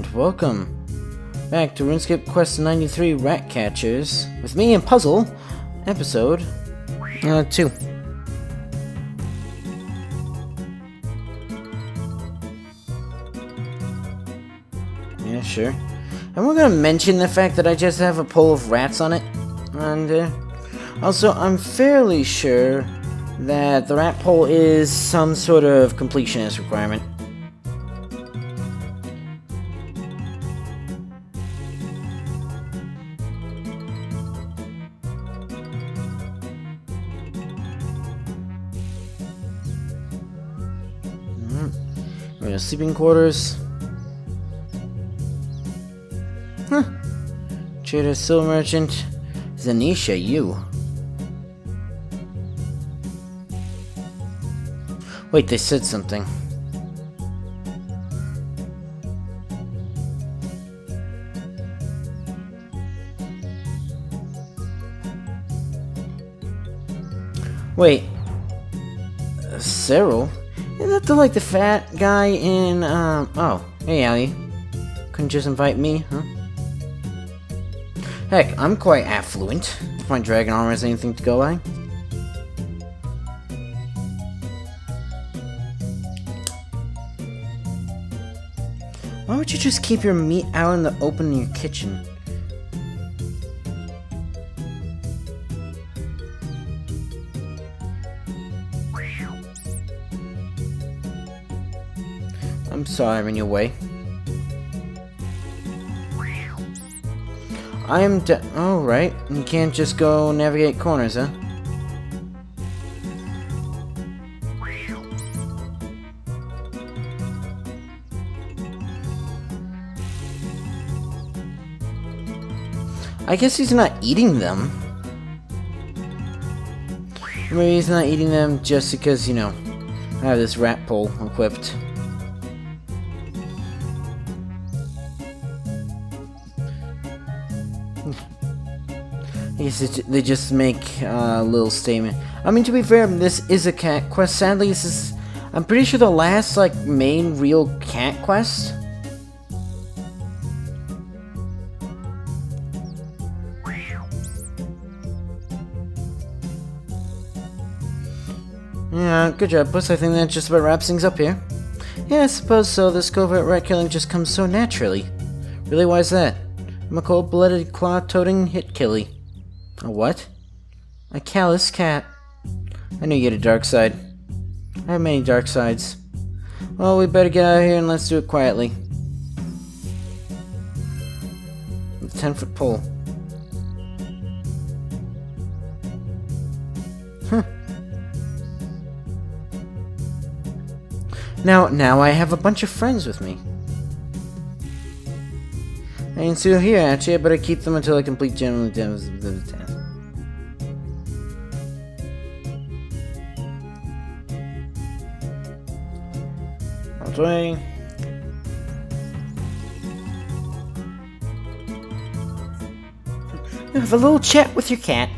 and welcome back to Runescape Quest 93 Ratcatchers with me and Puzzle, episode 2. Yeah, sure. And we're gonna mention the fact that I just have a pole of rats on it, and also I'm fairly sure that the rat pole is some sort of completionist requirement. We have sleeping quarters. Huh. Trader, silver merchant, Zanisha, you. Wait, they said something. Wait, Cyril? Isn't that the fat guy in, oh, hey, Allie. Couldn't just invite me, huh? Heck, I'm quite affluent. If my dragon armor has anything to go by. Why would you just keep your meat out in the open in your kitchen? I'm sorry I'm in your way. I am oh, right. You can't just go navigate corners, huh? I guess he's not eating them. Maybe he's not eating them just because, you know, I have this rat pole equipped. I guess they just make a little statement. I mean, to be fair, this is a cat quest. Sadly, this is, I'm pretty sure, the last, main real cat quest. Yeah, good job, Puss. I think that just about wraps things up here. Yeah, I suppose so. This covert rat killing just comes so naturally. Really, why is that? I'm a cold-blooded, claw-toting hit-killy. A what? A callous cat. I knew you had a dark side. I have many dark sides. Well, we better get out of here and let's do it quietly. The 10-foot pole. Huh. Now I have a bunch of friends with me. And so here, actually, I better keep them until I complete general demos of the task. Way. Have a little chat with your cat.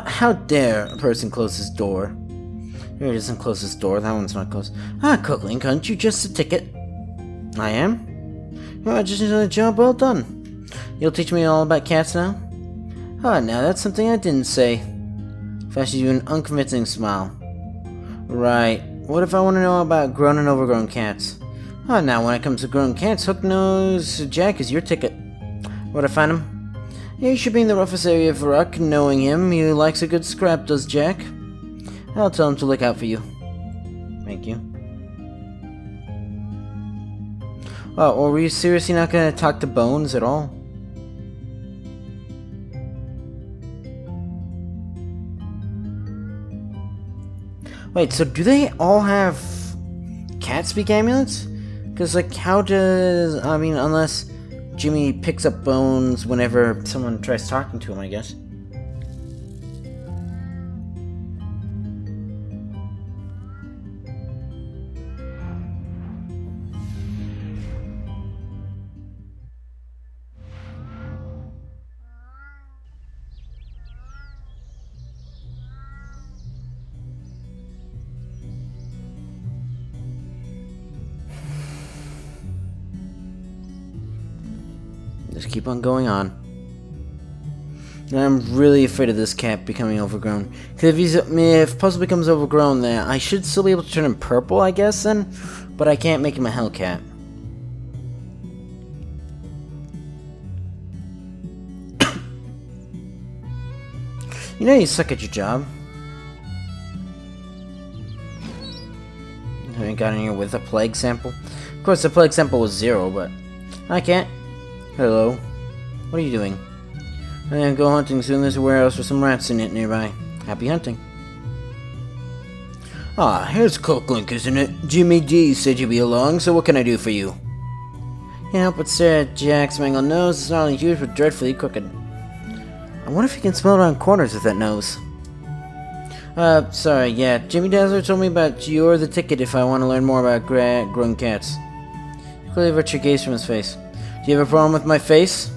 How dare a person close his door? Here, he doesn't close his door. That one's not closed. Ah, Cookling, aren't you just a ticket? I am? Oh, just a job well done. You'll teach me all about cats now? Oh, now that's something I didn't say. Flashes you an unconvincing smile. Right. What if I want to know about grown and overgrown cats? Oh, now when it comes to grown cats, Hook-Nose Jack is your ticket. Where'd I find him? He should be in the roughest area of Ruck. Knowing him, he likes a good scrap, does Jack? I'll tell him to look out for you. Thank you. Oh, or were you seriously not gonna talk to Bones at all? Wait, so do they all have cat speak amulets? Because, like, how does... I mean, unless Jimmy picks up Bones whenever someone tries talking to him, I guess. Just keep on going on. And I'm really afraid of this cat becoming overgrown. Because if Puzzle becomes overgrown, then I should still be able to turn him purple, I guess, then. But I can't make him a Hellcat. You know you suck at your job. I haven't got in here with a plague sample. Of course, the plague sample was 0, but I can't. Hello. What are you doing? I'm gonna go hunting soon. There's a warehouse with some rats in it nearby. Happy hunting. Ah, here's Cooklink, isn't it? Jimmy D said you'd be along, so what can I do for you? Can't help but stare at Jack's mangled nose. It's not only huge, but dreadfully crooked. I wonder if he can smell around corners with that nose. Sorry, yeah. Jimmy Dazzler told me about you're the ticket if I want to learn more about grown cats. Clearly avert your gaze from his face. Do you have a problem with my face?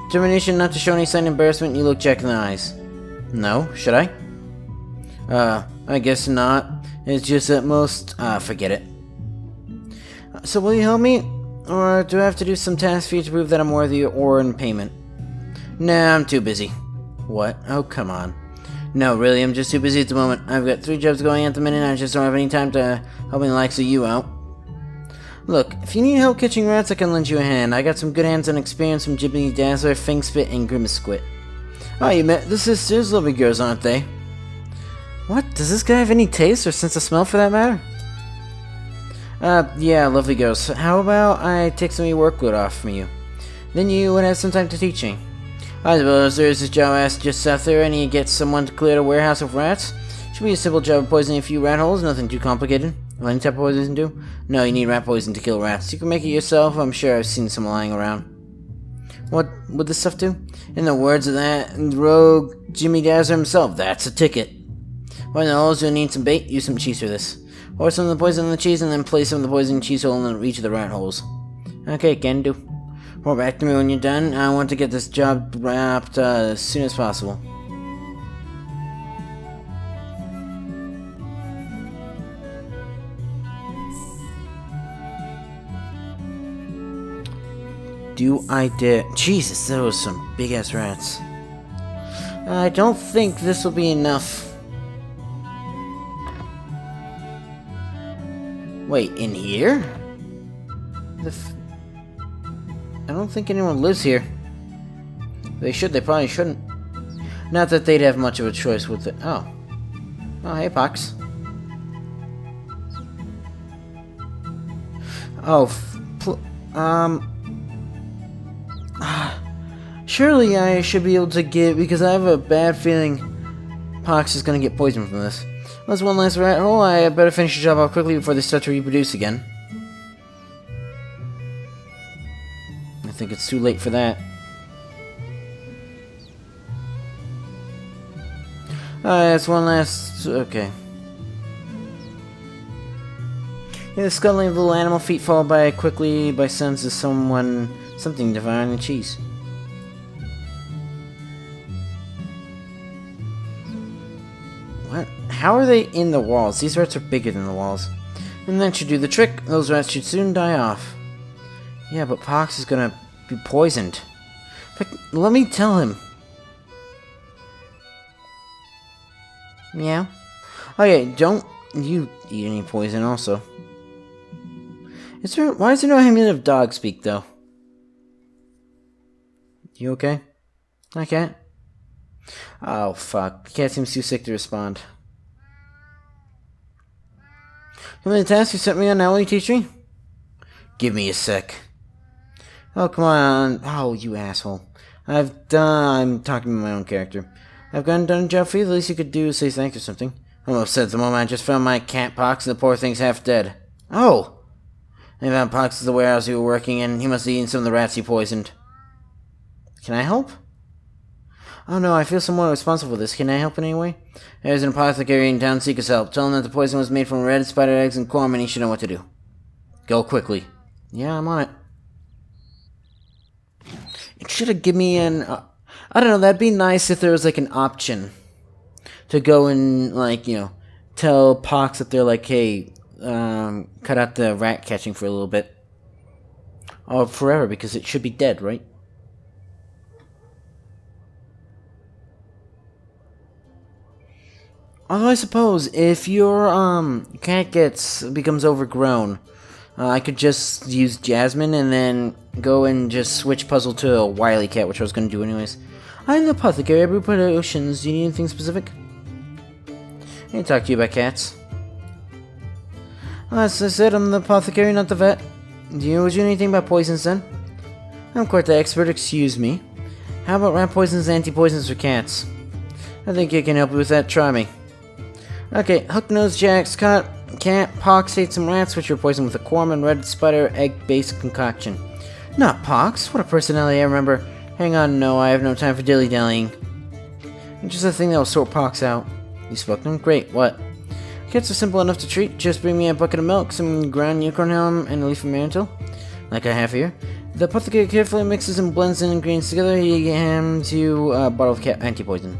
Determination not to show any sign of embarrassment, you look Jack in the eyes. No, should I? I guess not. It's just at most, forget it. So will you help me? Or do I have to do some tasks for you to prove that I'm worthy or in payment? Nah, I'm too busy. What? Oh, come on. No, really, I'm just too busy at the moment. I've got 3 jobs going at the minute and I just don't have any time to help the likes of you out. Look, if you need help catching rats, I can lend you a hand. I got some good hands-on experience from Jimmy Dazzler, Fingspit, and Grimace-Squit. Oh, you met the sisters, lovely girls, aren't they? What? Does this guy have any taste or sense of smell for that matter? Yeah, lovely girls. How about I take some of your workload off from you? Then you would have some time to teach me. I suppose there's this job asked just south there, and you get someone to clear a warehouse of rats. Should be a simple job of poisoning a few rat holes, nothing too complicated. What any type of poison do? No, you need rat poison to kill rats. You can make it yourself. I'm sure I've seen some lying around. What would this stuff do? In the words of that rogue Jimmy Dazzler himself, that's a ticket. Well, in the holes, you'll need some bait. Use some cheese for this. Pour some of the poison in the cheese, and then place some of the poison in the cheese hole in each of the rat holes. Okay, can do. Report back to me when you're done. I want to get this job wrapped as soon as possible. Do I dare? Jesus, those are some big-ass rats. I don't think this will be enough. Wait, in here? I don't think anyone lives here. They should, they probably shouldn't. Not that they'd have much of a choice with it. Oh. Oh, hey, Pox. Oh, surely I should be able to get, because I have a bad feeling Pox is gonna get poisoned from this. There's one last rat hole. I better finish the job off quickly before they start to reproduce again. I think it's too late for that. That's one last... okay. Yeah, the scuttling of little animal feet followed by quickly by sounds of something devouring the cheese. What? How are they in the walls? These rats are bigger than the walls. And that should do the trick. Those rats should soon die off. Yeah, but Pox is gonna be poisoned. But let me tell him. Meow. Okay, don't you eat any poison also. Why is there no amulet of dog speak though? You okay? I can't. Oh, fuck. The cat seems too sick to respond. How many tasks you sent me on now, will you teach me? Give me a sec. Oh, come on. Oh, you asshole. I'm talking to my own character. I've gone and done a job for you. The least you could do is say thanks or something. I'm upset at the moment. I just found my cat Pox and the poor thing's half dead. Oh! I found Pox at the warehouse you were working in. He must have eaten some of the rats he poisoned. Can I help? Oh no, I feel somewhat responsible for this. Can I help in any way? There's an apothecary in town, seek his help. Tell him that the poison was made from red spider eggs and corn, and he should know what to do. Go quickly. Yeah, I'm on it. It should have given me an... I don't know, that'd be nice if there was, like, an option to go and, like, you know, tell Pox that they're like, hey, cut out the rat catching for a little bit. Or forever, because it should be dead, right? Although I suppose if your cat becomes overgrown, I could just use Jasmine and then go and just switch puzzle to a wily cat, which I was going to do anyways. I'm the apothecary. I brew potions. Do you need anything specific? I can talk to you about cats. As I said, I'm the apothecary, not the vet. Do you know anything about poisons then? I'm quite the expert. Excuse me. How about rat poisons and anti-poisons for cats? I think I can help you with that. Try me. Okay, Hook-Nosed Jack's cat Pox ate some rats which were poisoned with a corn and red spider egg-based concoction. Not Pox? What a personality, I remember. Hang on, no, I have no time for dilly-dallying. Just a thing that will sort Pox out. You spoke to him? Great, what? Cats are simple enough to treat. Just bring me a bucket of milk, some ground unicorn helm, and a leaf of mantle, like I have here. The apothecary carefully mixes and blends the ingredients together. He hands you a bottle of cat anti-poison.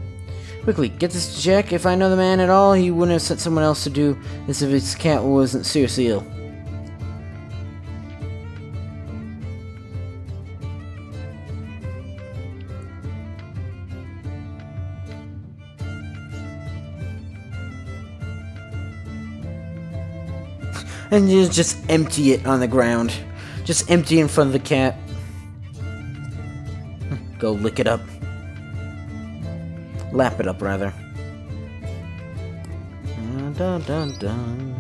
Quickly, get this to Jack. If I know the man at all, he wouldn't have sent someone else to do this if his cat wasn't seriously ill. And you just empty it on the ground. Just empty in front of the cat. Go lick it up. Lap it up, rather. Dun, dun, dun.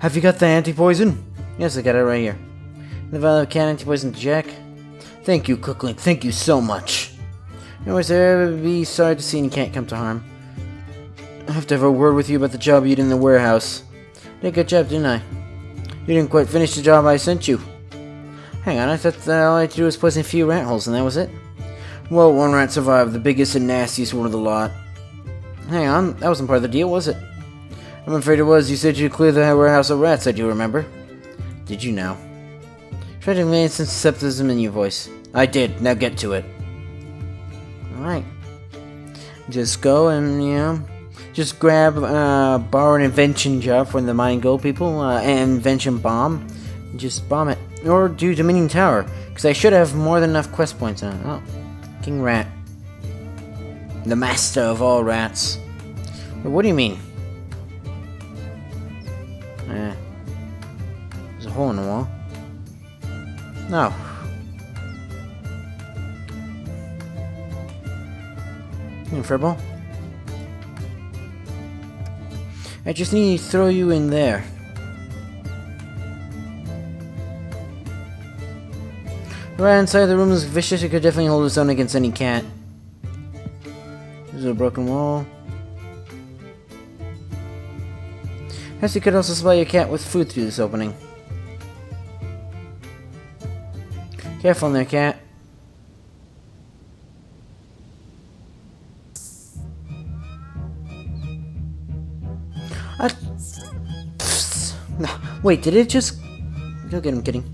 Have you got the anti-poison? Yes, I got it right here. The vial of cat anti-poison to Jack. Thank you, Cookling. Thank you so much. Anyways, I'd be sorry to see any cat come to harm. I have to have a word with you about the job you did in the warehouse. Did a good job, didn't I? You didn't quite finish the job I sent you. Hang on, I thought that all I had to do was poison a few rat holes and that was it? Well, one rat survived, the biggest and nastiest one of the lot. Hang on, that wasn't part of the deal, was it? I'm afraid it was. You said you'd clear the warehouse of rats, I do remember. Did you now? Try to convey some skepticism in your voice. I did, now get to it. Alright. Just go and, you know, just grab, borrow an invention job from the Mind Gold people, an invention bomb, and just bomb it. Or do Dominion Tower, because I should have more than enough quest points on it. Oh, King Rat. The master of all rats. Wait, what do you mean? There's a hole in the wall. No. Furball? I just need to throw you in there. Right inside the room is vicious. It could definitely hold its own against any cat. There's a broken wall. Perhaps you could also supply your cat with food through this opening. Careful in there, cat. Wait, did it just... Go get him, kidding.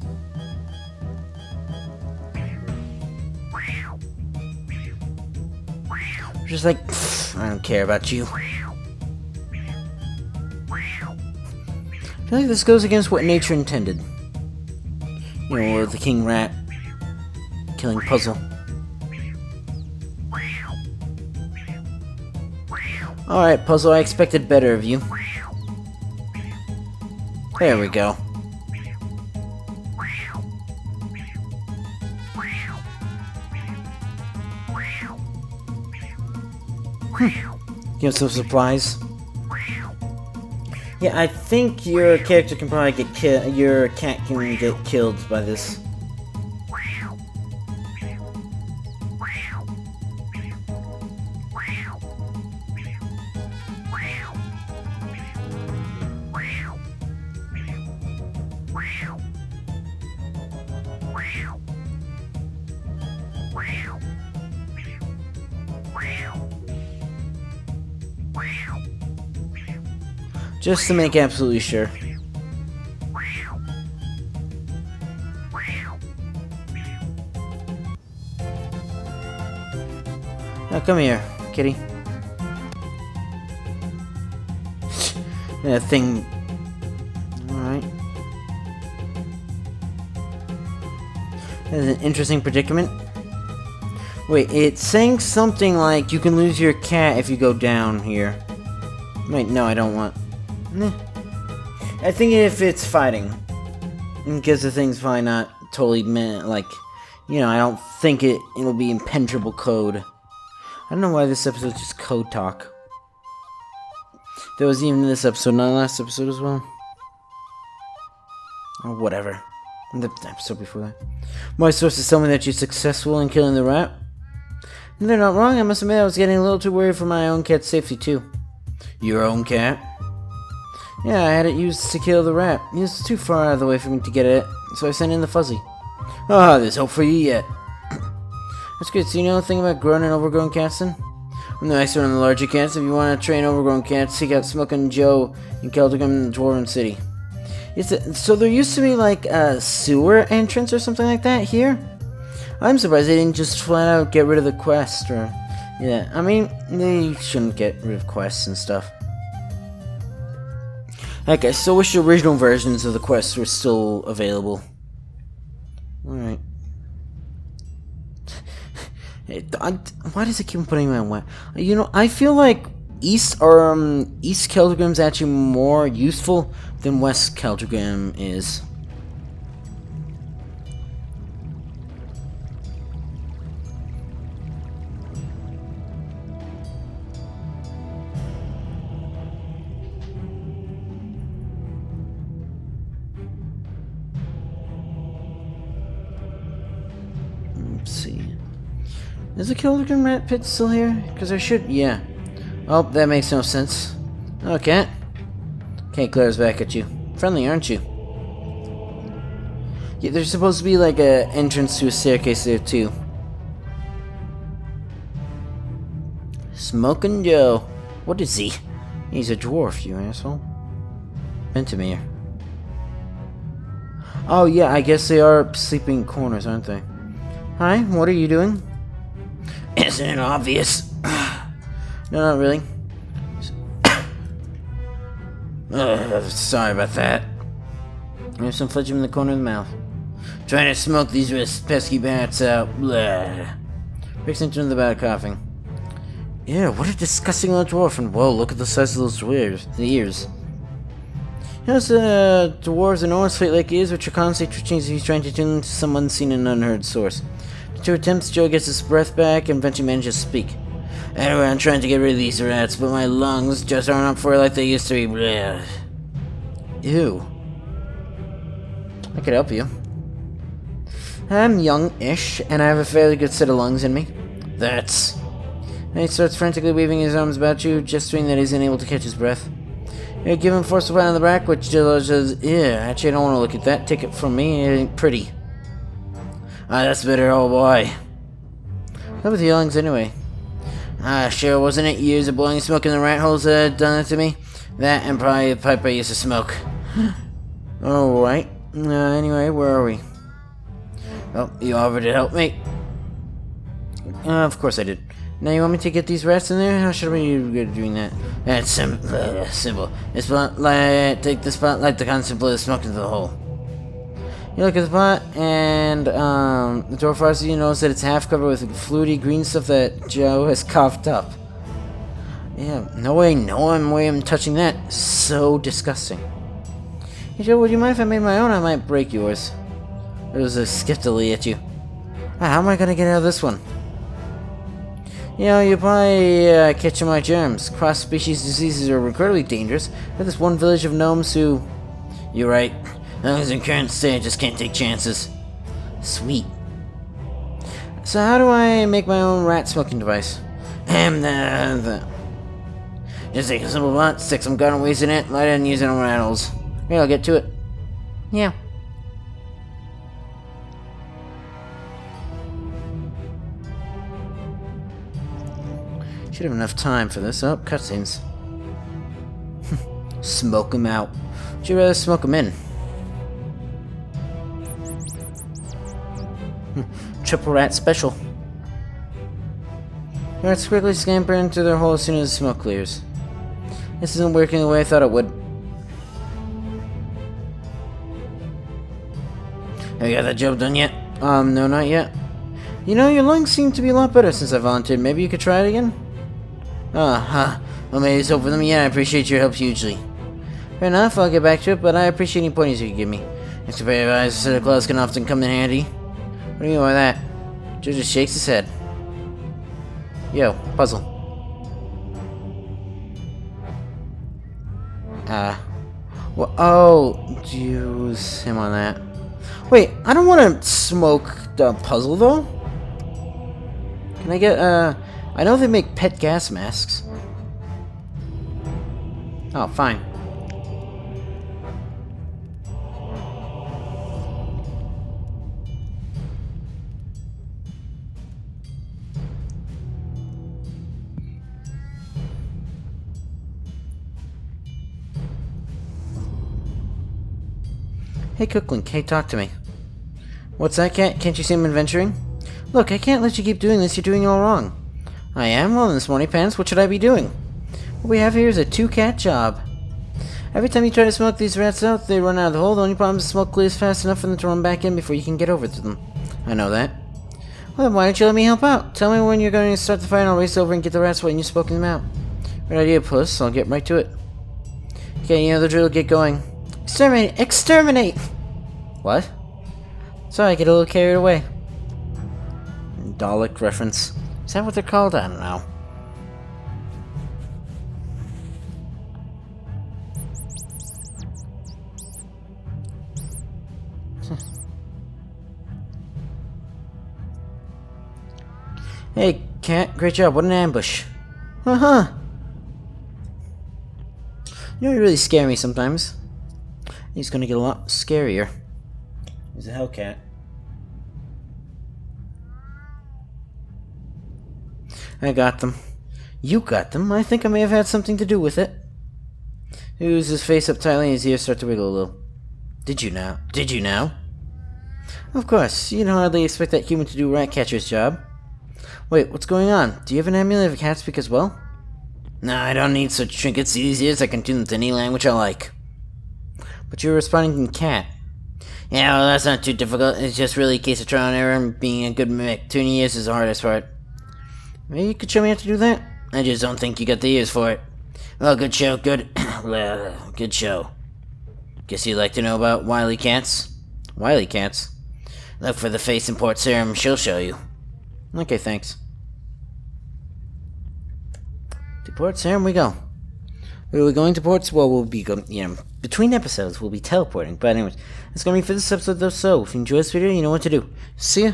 Just like, I don't care about you. I feel like this goes against what nature intended. You know, with the King Rat killing puzzle. Alright, puzzle, I expected better of you. There we go. Give him some supplies. Yeah, I think your character can probably get killed. Your cat can get killed by this. Just to make absolutely sure. Now come here, kitty. That thing. Alright. That's an interesting predicament. Wait, it's saying something like you can lose your cat if you go down here. Wait, no, I don't want. I think if it's fighting, because the thing's probably not totally meant, like, you know, I don't think it'll be impenetrable code. I don't know why this episode is just code talk. There was even this episode, not the last episode as well. Or whatever. The episode before that. My sources tell me that you're successful in killing the rat. And they're not wrong. I must admit I was getting a little too worried for my own cat's safety too. Your own cat? Yeah, I had it used to kill the rat. It was too far out of the way for me to get it, so I sent in the fuzzy. Ah, there's hope for you yet. That's good. So you know anything about grown and overgrown cats then? I'm the expert on the larger cats. If you want to train overgrown cats, seek out Smokin' Joe in Keldrigham, Dwarven City. So there used to be like a sewer entrance or something like that here? I'm surprised they didn't just flat out get rid of the quest, or... Yeah, I mean, they shouldn't get rid of quests and stuff. Heck, I still wish the original versions of the quests were still available. Alright. Why does it keep putting me on wet? You know, I feel like East Keldrigham's actually more useful than West Keldrigham is. Let's see. Is the Keldrigham rat pit still here? Because there should... Yeah. Oh, that makes no sense. Okay. Kate glares back at you. Friendly, aren't you? Yeah, there's supposed to be like a entrance to a staircase there too. Smokin' Joe. What is he? He's a dwarf, you asshole. Ventimere. Oh yeah, I guess they are sleeping corners, aren't they? Hi, what are you doing? Isn't it obvious? No, not really. Sorry about that. There's some fledging in the corner of the mouth. Trying to smoke these pesky bats out. Blah. Rick's into the bad coughing. Yeah, what a disgusting little dwarf, and whoa, look at the size of those ears. The ears. You know, dwarves are enormous fate like ears, which are constantly twitching as he's trying to tune to some unseen and unheard source. After 2 attempts, Joe gets his breath back and eventually manages to speak. Anyway, I'm trying to get rid of these rats, but my lungs just aren't up for it like they used to be. Blah. Ew. I could help you. I'm young-ish, and I have a fairly good set of lungs in me. That's... And he starts frantically waving his arms about you, gesturing that he's unable to catch his breath. You give him force pat on the back, which says, yeah, actually I don't want to look at that. Take it from me, it ain't pretty. Ah, that's better, oh boy. How about the lungs anyway? Ah, sure, wasn't it years of blowing smoke in the rat holes that had done it to me? That and probably the pipe I used to smoke. Alright. Anyway, where are we? Oh, you offered to help me. Of course I did. Now you want me to get these rats in there? How should we be doing that? That's simple. It's take the spotlight the constant blow the smoke into the hole. You look at the pot, and the door farther you notice that it's half covered with fluidy green stuff that Joe has coughed up. Yeah, no way I'm touching that. So disgusting. Hey Joe, would you mind if I made my own? I might break yours. It was skeptically at you. How am I gonna get out of this one? You know, you're probably catching my germs. Cross-species diseases are incredibly dangerous. There's this one village of gnomes who... You're right. As long as in current state, I just can't take chances. Sweet. So how do I make my own rat smoking device? Just take a simple blunt, stick some garden waste in it, light it, and use it on rattles. Here, I'll get to it. Yeah. Should have enough time for this. Oh, cutscenes. Smoke him out. Would you rather smoke him in? Triple rat special. Rats quickly scamper into their hole as soon as the smoke clears. This isn't working the way I thought it would. Have you got that job done yet? No, not yet. You know, your lungs seem to be a lot better since I volunteered. Maybe you could try it again? Well, maybe it's hope for them yet. I appreciate your help hugely. Fair enough, I'll get back to it, but I appreciate any pointers you can give me. Extra pair of eyes instead of claws can often come in handy. What do you mean by that? Joe just shakes his head. Yo, puzzle. Well, oh, use him on that. Wait, I don't want to smoke the puzzle, though. Can I get, I know they make pet gas masks. Oh, fine. Hey, Cookling, hey, talk to me. What's that, cat? Can't you see I'm adventuring? Look, I can't let you keep doing this. You're doing it all wrong. I am? Well, in this morning pants, what should I be doing? What we have here is a two-cat job. Every time you try to smoke these rats out, they run out of the hole. The only problem is the smoke clears fast enough for them to run back in before you can get over to them. I know that. Well, then why don't you let me help out? Tell me when you're going to start the fire and I'll race over and get the rats while you're smoking them out. Great idea, Puss. I'll get right to it. Okay, you know the drill. Get going. Exterminate! Exterminate! What? Sorry, I get a little carried away. Dalek reference. Is that what they're called? I don't know. Hey, cat. Great job. What an ambush. Uh-huh. You know, you really scare me sometimes. He's gonna get a lot scarier. He's a Hellcat. I got them. You got them? I think I may have had something to do with it. He moves his face up tightly and his ears start to wiggle a little. Did you now? Did you now? Of course. You don't hardly expect that human to do Ratcatcher's job. Wait, what's going on? Do you have an amulet of cat speak as well? No, I don't need such trinkets. These ears I can tune them to any language I like. But you're responding in cat. Yeah, well, that's not too difficult. It's just really a case of trial and error and being a good mimic. Tuning ears is the hardest part. Maybe you could show me how to do that? I just don't think you got the ears for it. Well, good show, good... good show. Guess you'd like to know about wily cats? Wily cats? Look for the face in Port Serum, she'll show you. Okay, thanks. To Port Serum we go. Where are we going to ports? Well, we'll be going, between episodes, we'll be teleporting. But anyways, that's going to be for this episode, though. So, if you enjoyed this video, you know what to do. See ya.